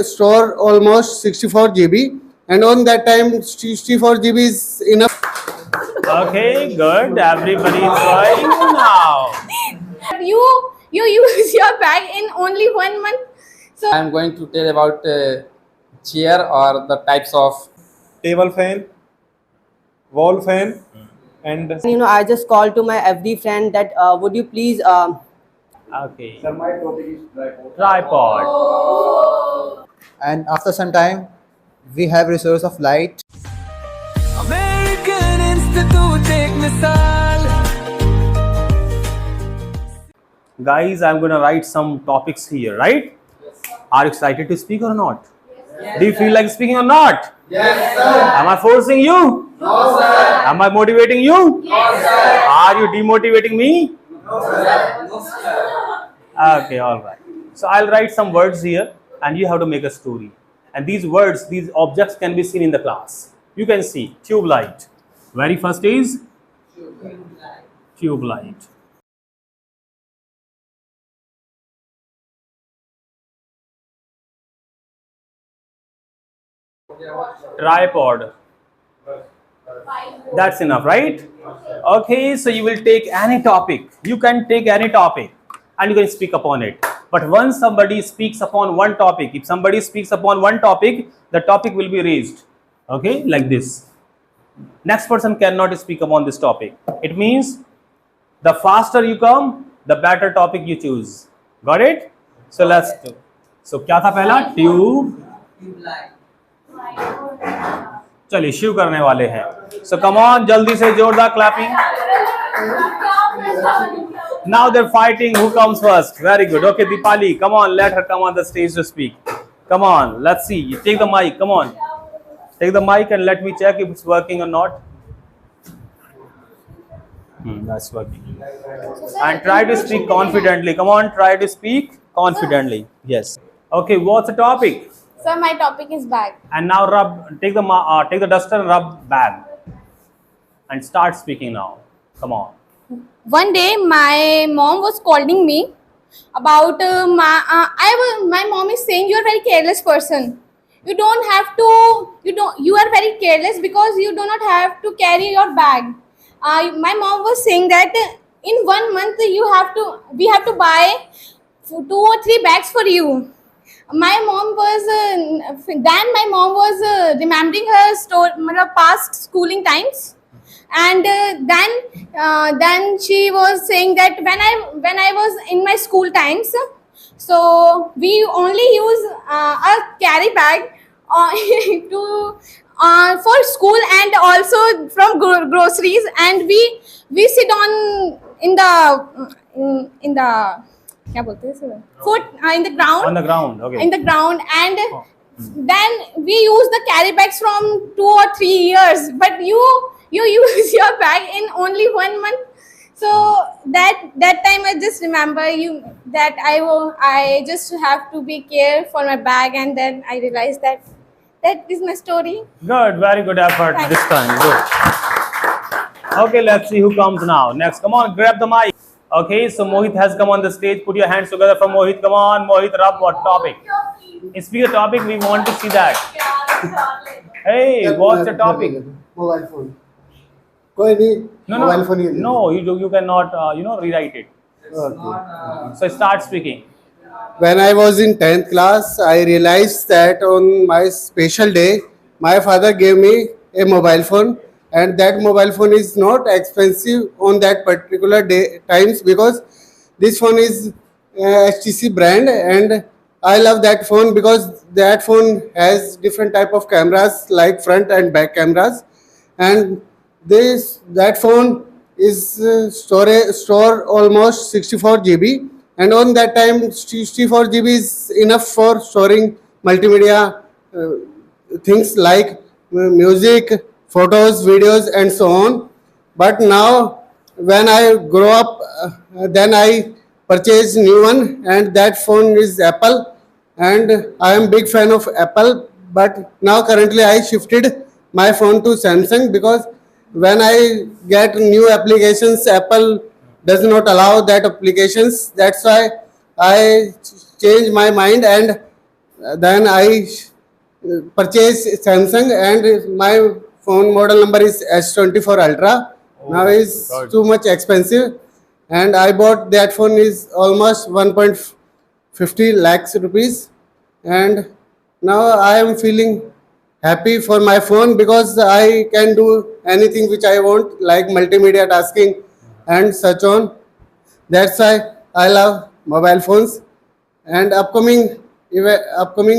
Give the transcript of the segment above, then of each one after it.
store almost 64 GB, and on that time 64 GB is enough. Okay, good. Everybody is going now. You use your bag in only 1 month. So I am going to tell about chair or the types of table fan, wall fan, and I just called to my FD friend that would you please Okay. So my topic is tripod. And after some time we have resource of light. American Institute एक मिसाल. Guys, I'm going to write some topics here, right? Yes. Are you excited to speak or not? Yes. Do you feel like speaking or not? Yes, sir. Am I forcing you? No, sir. Am I motivating you? Yes, sir. Are you demotivating me? No, sir. No, sir. Okay, all right. So I'll write some words here and you have to make a story. And these words, these objects can be seen in the class. You can see tube light. Very first is tube light. Tripod. That's enough, right? Okay, so you will take any topic. You can take any topic and you can speak upon it. But once somebody speaks upon one topic, if somebody speaks upon one topic, the topic will be raised. Okay, like this. Next person cannot speak upon this topic. It means the faster you come, the better topic you choose. Got it? So let's do. So क्या था पहला? Tube. चलिए शिव करने वाले हैं. So come on, जल्दी से जोरदार clapping. Now they're fighting. Who comes first? Very good. Okay, Deepali, come on. Let her come on the stage to speak. Come on. Let's see. You take the mic. Come on. Take the mic and let me check if it's working or not. That's working. And try to speak confidently. Come on. Try to speak confidently. Yes. Okay. What's the topic? sir, my topic is bag. And now rub. Take the duster and rub bag. And start speaking now. Come on. One day, my mom was calling me about my mom is saying you are very careless person. You are very careless because you do not have to carry your bag. My mom was saying that in 1 month we have to buy 2 or 3 bags for you. My mom was remembering her past schooling times. And then she was saying that when I was in my school times, so we only use a carry bag for school and also from groceries, and we sit on in the क्या बोलते हैं sir? Foot in the ground. On the ground. Okay. In the ground, and then we use the carry bags from 2 or 3 years, but you use your bag in only 1 month. So that time I just remember that I just have to be care for my bag, and then I realized that is my story. Good, very good effort this time. Good. Okay, let's see who comes now. Next, come on, grab the mic. Okay, so Mohit has come on the stage. Put your hands together for Mohit. Come on, Mohit, rub what topic? Speak a topic. We want to see that. Hey, what's the topic? Mobile phone. कोई नहीं. Mobile phone. No, you cannot. Rewrite it. Okay. So start speaking. When I was in 10th class, I realized that on my special day, my father gave me a mobile phone, and that mobile phone is not expensive on that particular day times because this phone is HTC brand, and I love that phone because that phone has different type of cameras like front and back cameras, and that phone is store almost 64 GB, and on that time 64 GB is enough for storing multimedia things like music, photos, videos, and so on. But now when I grow up, then I purchased new one, and that phone is Apple, and I am big fan of Apple. But now currently I shifted my phone to Samsung because when I get new applications, Apple does not allow that applications. That's why I changed my mind and then I purchased Samsung, and my phone model number is S24 Ultra. Now is good. too much expensive, and I bought that phone is almost 1.50 lakhs rupees, and now I am feeling happy for my phone because I can do anything which I want, like multimedia tasking and such on. That's why I love mobile phones. And upcoming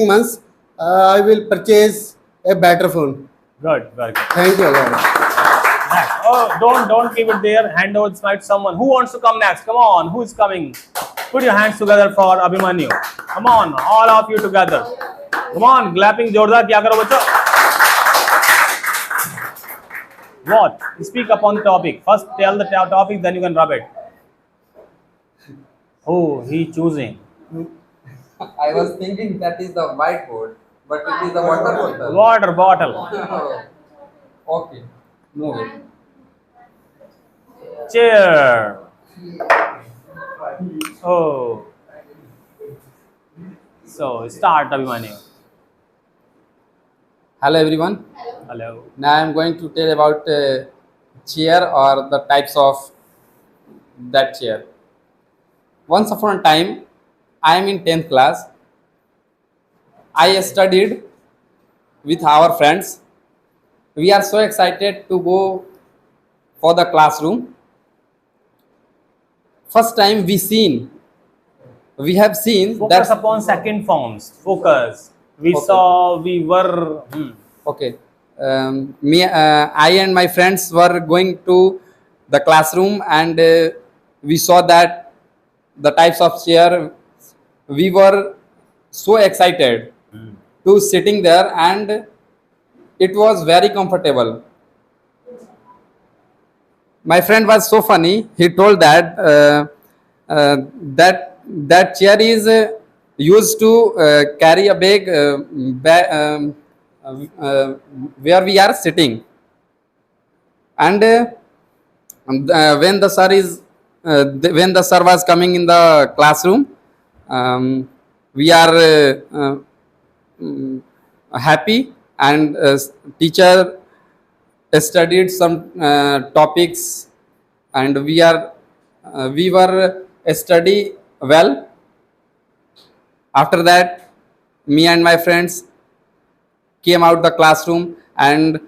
months, I will purchase a better phone. Good, very good. Thank you. Lord. Next. Oh, don't keep it there. Hand over the mic to someone. Who wants to come next? Come on. Who is coming? Put your hands together for Abhimanyu. Come on, all of you together. Come on, clapping जोरदार क्या करो बच्चों? What? Speak upon the topic. First tell the topic, then you can rub it. Oh, he choosing. I was thinking that is the whiteboard, but it is the water bottle. Water bottle. Okay, move it. Chair. Oh. So start, Abhimanyu. Hello everyone. Hello. Now I am going to tell about chair or the types of that chair. Once upon a time, I am in 10th class. I studied with our friends. We are so excited to go for the classroom. First time we have seen Focus that. upon second forms. Focus. We Okay. saw, we were. Okay. I and my friends were going to the classroom, and we saw that the types of chair. We were so excited to sitting there, and it was very comfortable. My friend was so funny. He told that that chair is used to carry a bag, where we are sitting, and when the sir is when the sir was coming in the classroom, we are happy, and teacher studied some topics, and we were study well. After that, me and my friends came out the classroom and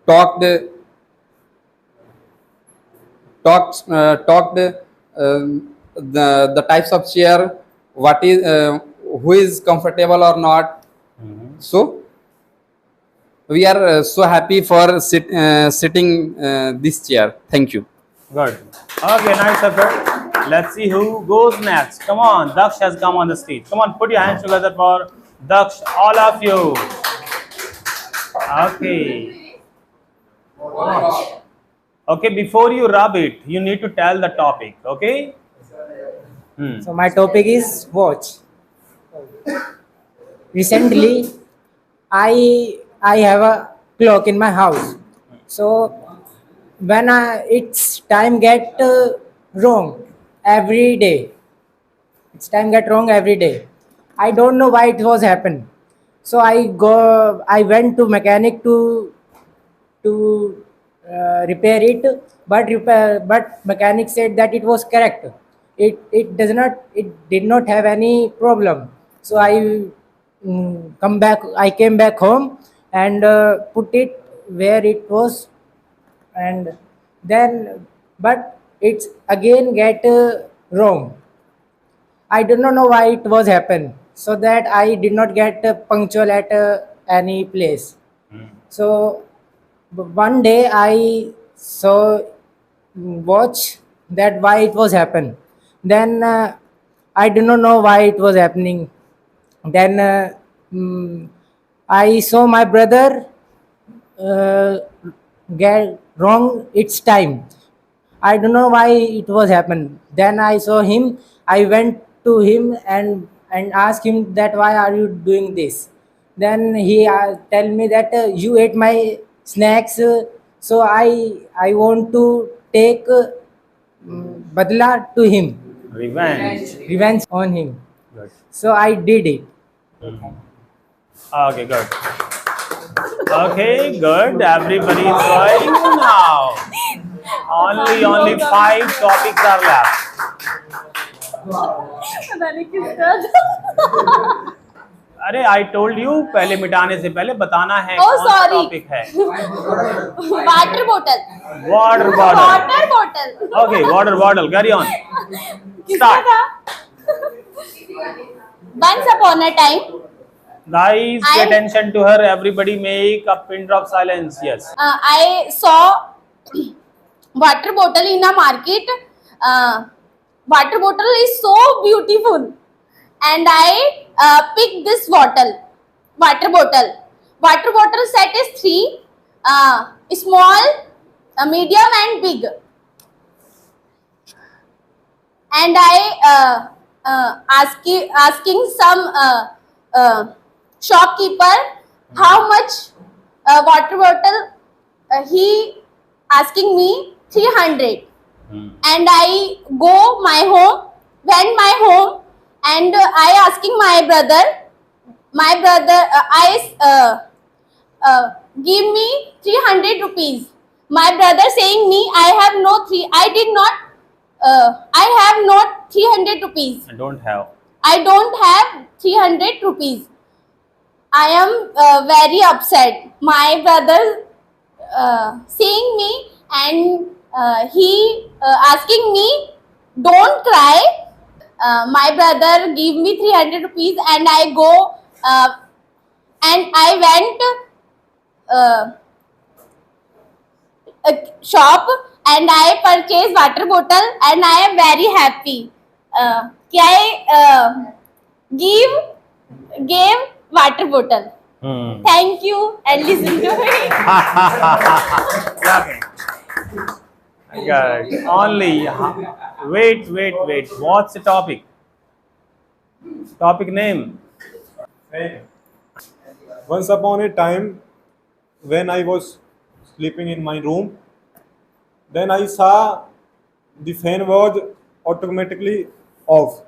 talked the types of chair, what is who is comfortable or not. So we are so happy for sitting this chair. Thank you. Good. Okay, nice effort. Let's see who goes next. Come on, Daksh has come on the stage. Come on, put your hands together for Daksh, all of you. Okay. Okay, before you rub it, you need to tell the topic. Okay. So my topic is watch. Recently, I have a clock in my house. So when its time get wrong every day, its time get wrong every day. I don't know why it was happen. So I went to mechanic to repair it, but mechanic said that it was correct. It did not have any problem. So I came back home and put it where it was, and then but it's again get wrong. I do not know why it was happen, so that I did not get punctual at any place. So one day I saw watch that why it was happen. Then I do not know why it was happening. Then I saw my brother get wrong its time. I don't know why it was happen. Then I saw him. I went to him and asked him that why are you doing this. Then he tell me that you ate my snacks, so I want to take badla to him, Revenge. revenge on him. Good. So I did it. Okay, good. Okay, good. Everybody is going now. Only 5 topics are left. अरे I told you पहले मिटाने से पहले बताना है Oh, कौन सा sorry. Topic है. Water bottle. Water bottle. Water bottle. Okay, water bottle. Carry on. किसका Start. था? Once upon a time, Guys, pay attention to her. Everybody make a pin drop silence. Yes. I saw water bottle in a market. Water bottle is so beautiful, and I picked this water bottle. Water bottle set is 3: small, medium, and big. And I asking some shopkeeper how much water bottle. He asking me 300. And I go my home, went my home, and I asking my brother. My brother, give me 300 rupees. My brother saying me, I have no three. I did not. I have not 300 rupees. I don't have. I don't have 300 rupees. I am very upset. My brother seeing me, and he asking me, don't cry. My brother give me 300 rupees, and I go and I went a shop, and I purchased water bottle, and I am very happy. कि I gave water bottle. Thank you, and listen to me. Good. Only. Wait. What's the topic? Topic name. Once upon a time, when I was sleeping in my room, then I saw the fan was automatically off.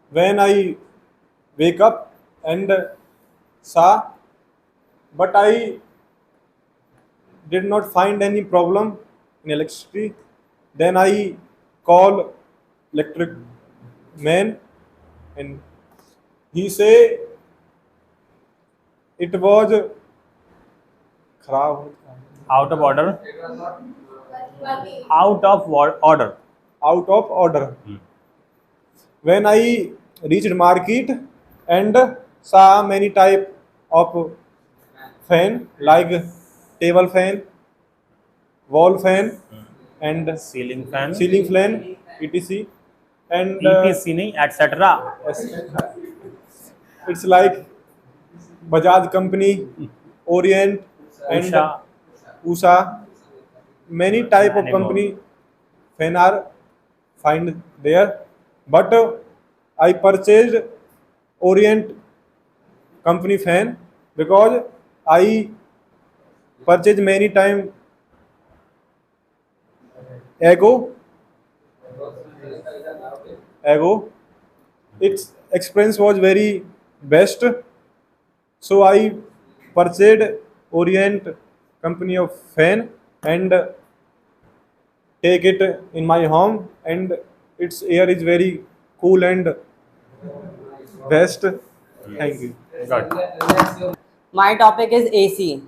When I wake up and saw, but I did not find any problem in electricity. Then I call electric man, and he say it was खराब Out of order. Out of order. out of order. When I reached market and saw many type of fan like table fan, wall fan, and Ceiling fan. ceiling fan, etc. And ETC नहीं, etc. it's like Bajaj company, Orient, and Usha. Usha. Many type of Many more. company fan are find there, but I purchased Orient company fan because I purchased many time ago. Its experience was very best, so I purchased Orient company of fan and take it in my home, and its air is very cool and best. Thank you. Good. My topic is AC.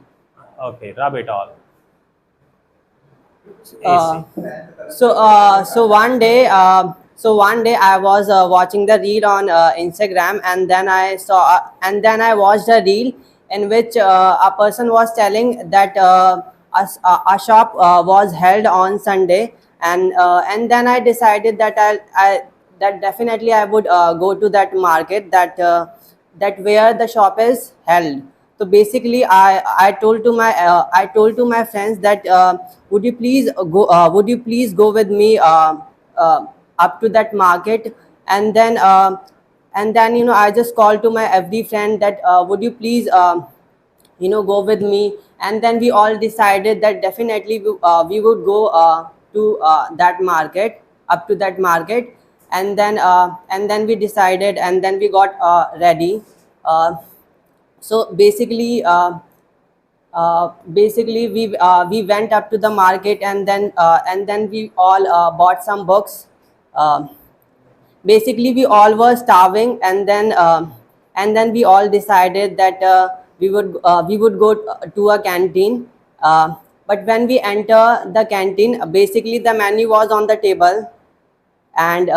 Okay, rub it all. Uh, so one day I was watching the reel on Instagram, and then I watched a reel in which a person was telling that a shop was held on Sunday, and then I decided that that definitely I would go to that market that where the shop is held. So basically, I told to my friends that would you please go with me up to that market, and then I just called to my every friend that would you please go with me, and then we all decided that definitely we would go to that market, up to that market. and then we decided, and then we got ready. So basically we went up to the market, and then we all bought some books. Basically we all were starving, and then we all decided that we would go to a canteen. But when we enter the canteen, basically the menu was on the table, and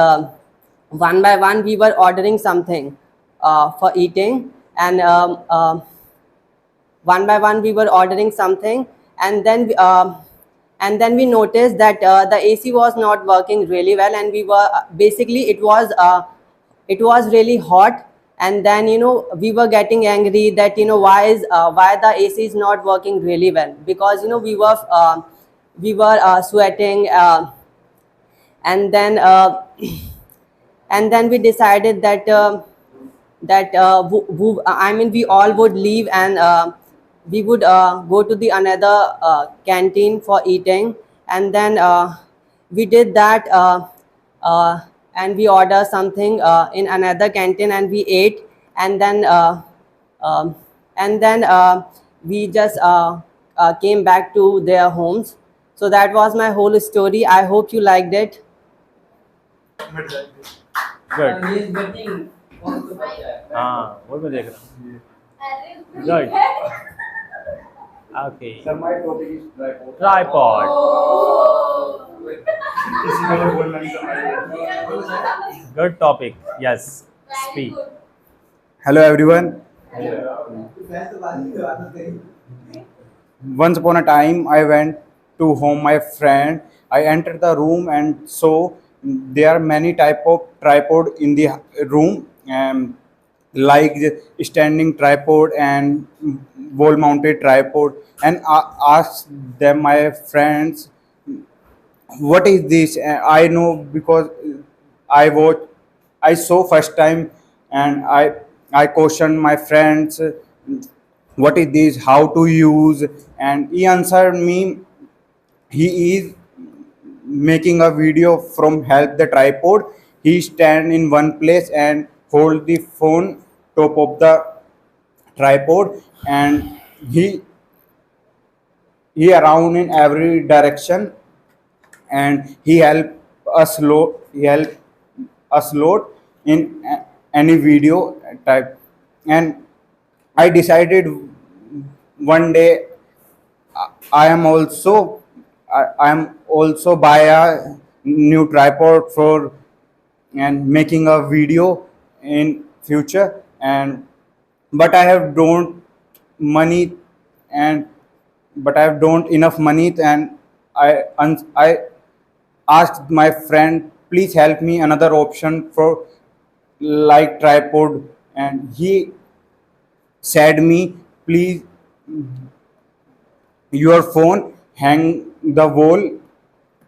one by one we were ordering something for eating, and one by one we were ordering something, and then we noticed that the AC was not working really well, and we were basically it was really hot. And then we were getting angry that why the AC is not working really well, because we were sweating, and then and then we decided that I mean, we all would leave, and we would go to the another canteen for eating. And then we did that, and we ordered something in another canteen, and we ate. And then we just came back to their homes. So that was my whole story. I hope you liked it. Good. हाँ वो मैं देख रहा हूँ. Good. Okay. Sir, my topic is tripod. Tripod. इसी में जो बोलना नहीं समझ. Good topic. Yes. Speak. Hello everyone. Once upon a time, I went to home my friend. I entered the room and saw there are many type of tripod in the room, like the standing tripod and wall mounted tripod. And I asked them, my friends, what is this? I know because I saw first time, and I questioned my friends, what is this, how to use, and he answered me, he is making a video from help the tripod. He stand in one place and hold the phone top of the tripod, and he around in every direction, and he help us load in any video type. And I decided one day I am also buy a new tripod for and making a video in future. And but I have don't money, and but I have don't enough money, and I asked my friend, please help me another option for like tripod. And he said me, please your phone hang the wall,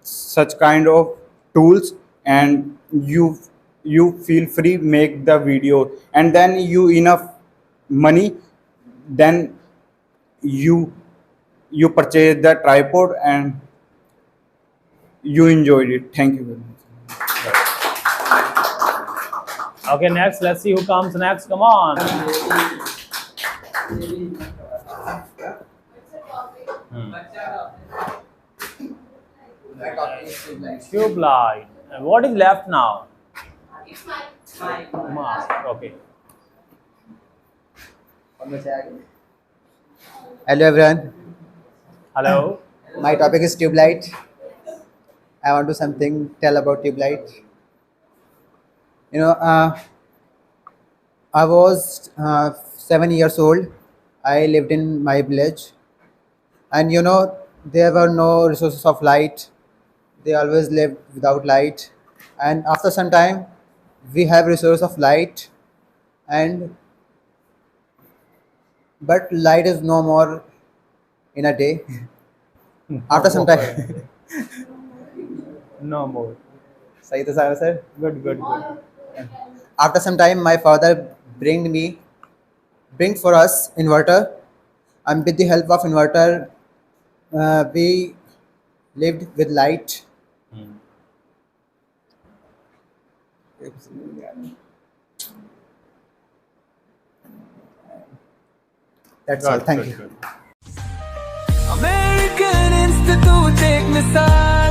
such kind of tools, and you feel free make the video, and then you enough money, then you purchase the tripod and you enjoyed it. Thank you very much. Okay, next. Let's see who comes next. Come on. Tube light. And what is left now? Mask. Okay. Hello everyone. Hello. My topic is tube light. I want to something tell about tube light. I was 7 years old. I lived in my village, and there were no resources of light. They always lived without light, and after some time, we have resource of light, and but light is no more in a day. After some time, No more. Sahi to saha, sir. Good, good, good. After some time, my father bring for us inverter, and with the help of inverter, we lived with light. That's all. Good, Thank good, you. good. American Institute एक मिसाल